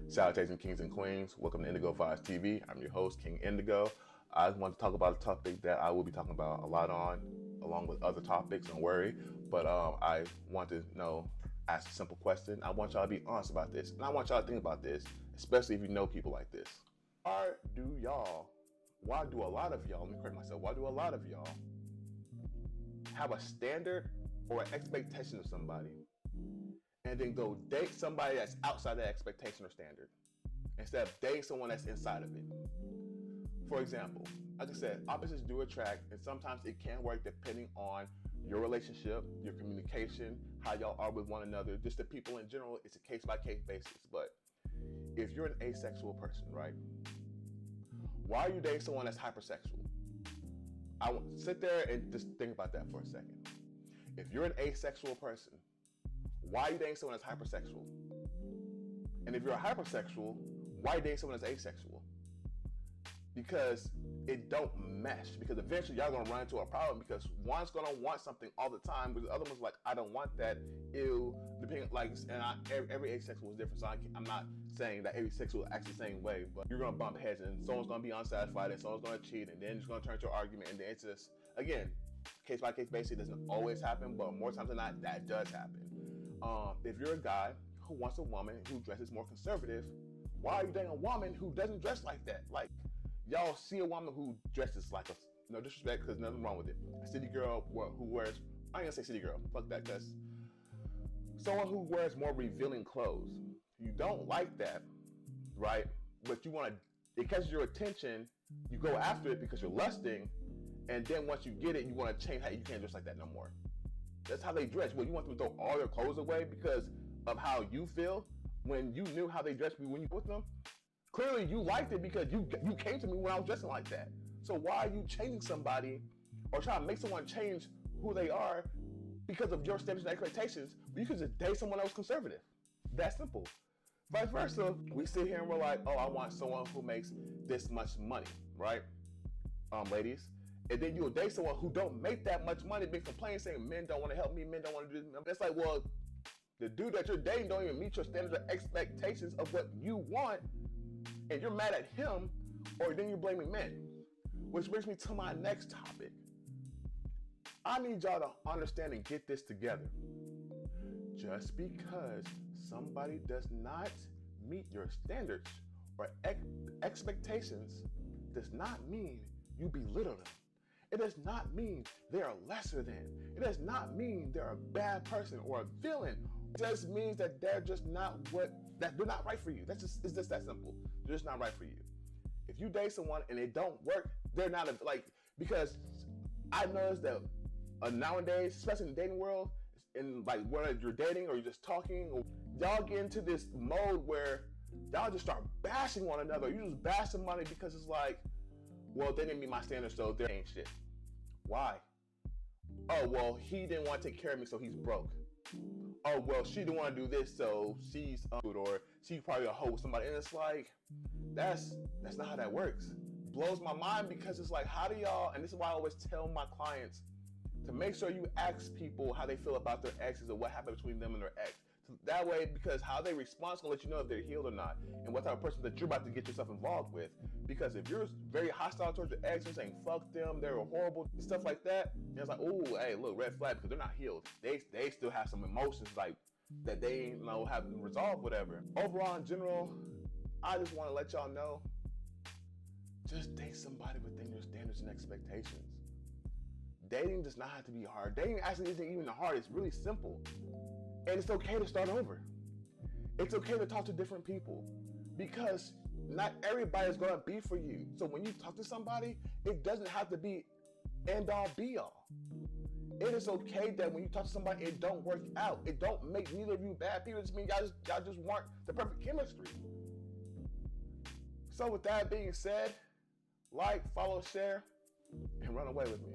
Salutations, kings and queens. Welcome to Indigo Vibes TV. I'm your host, King Indigo. I want to talk about a topic that I will be talking about a lot on, along with other topics, don't worry. But I want to ask a simple question. I want y'all to be honest about this. And I want y'all to think about this, especially if you know people like this. Why do a lot of y'all, let me correct myself, why do a lot of y'all have a standard or an expectation of somebody and then go date somebody that's outside that expectation or standard instead of dating someone that's inside of it? For example, like I said, opposites do attract, and sometimes it can work depending on your relationship, your communication, how y'all are with one another, just the people in general. It's a case-by-case basis. But if you're an asexual person, right, why are you dating someone that's hypersexual? I want to sit there and just think about that for a second. If you're an asexual person, why are you dating someone that's hypersexual? And if you're a hypersexual, why are you dating someone that's asexual? Because it don't mesh. Because eventually y'all gonna run into a problem because one's gonna want something all the time, but the other one's like, I don't want that. Ew. Depending, every asexual is different. So I'm not saying that every sexual acts the same way, but you're gonna bump heads, and someone's gonna be unsatisfied, and someone's gonna cheat, and then it's gonna turn to an argument, and then it's just, again, case by case basis. It doesn't always happen, but more times than not, that does happen. If you're a guy who wants a woman who dresses more conservative, why are you dating a woman who doesn't dress like that? Like, y'all see a woman who dresses like no disrespect, because nothing wrong with it, a city girl who wears, I ain't gonna say city girl, fuck that, because someone who wears more revealing clothes, you don't like that, right? But you want to, it catches your attention, you go after it because you're lusting, and then once you get it, you want to change how you can't dress like that no more. That's how they dress. Well, you want them to throw all their clothes away because of how you feel when you knew how they dressed when you were with them. Clearly, you liked it because you came to me when I was dressing like that. So why are you changing somebody or trying to make someone change who they are because of your standards and expectations? You could just date someone else conservative. That simple. Vice versa, we sit here and we're like, oh, I want someone who makes this much money, right? Ladies. And then you'll date someone who don't make that much money, been complaining, saying men don't want to help me, men don't want to do this. It's like, well, the dude that you're dating don't even meet your standards or expectations of what you want, and you're mad at him, or then you're blaming men. Which brings me to my next topic. I need y'all to understand and get this together. Just because somebody does not meet your standards or expectations does not mean you belittle them. It does not mean they are lesser than. It does not mean they're a bad person or a villain. It just means that they're just not they're not right for you. It's just that simple. They're just not right for you. If you date someone and it don't work, they're not because I noticed that nowadays, especially in the dating world, in whether you're dating or you're just talking, or y'all get into this mode where y'all just start bashing one another. You just bash somebody because it's like, well, they didn't meet my standards, so they ain't shit. Why? Oh, well, he didn't want to take care of me, so he's broke. Oh, well, she didn't want to do this, so she's or she's probably a hoe with somebody. And it's like, that's not how that works. Blows my mind because it's like, how do y'all, and this is why I always tell my clients to make sure you ask people how they feel about their exes or what happened between them and their ex. So that way, because how they respond is going to let you know if they're healed or not, and what type of person that you're about to get yourself involved with. Because if you're very hostile towards your ex, you're saying fuck them, they're horrible, stuff like that, and it's like, oh, hey, look, red flag, because they're not healed. They still have some emotions that they haven't resolved, whatever. Overall, in general, I just want to let y'all know, just date somebody within your standards and expectations. Dating does not have to be hard. Dating actually isn't even hard. It's really simple. And it's okay to start over. It's okay to talk to different people because not everybody is going to be for you. So when you talk to somebody, it doesn't have to be end all be all. It is okay that when you talk to somebody, it don't work out. It don't make neither of you bad people. It just means y'all just weren't the perfect chemistry. So with that being said, like, follow, share, and run away with me.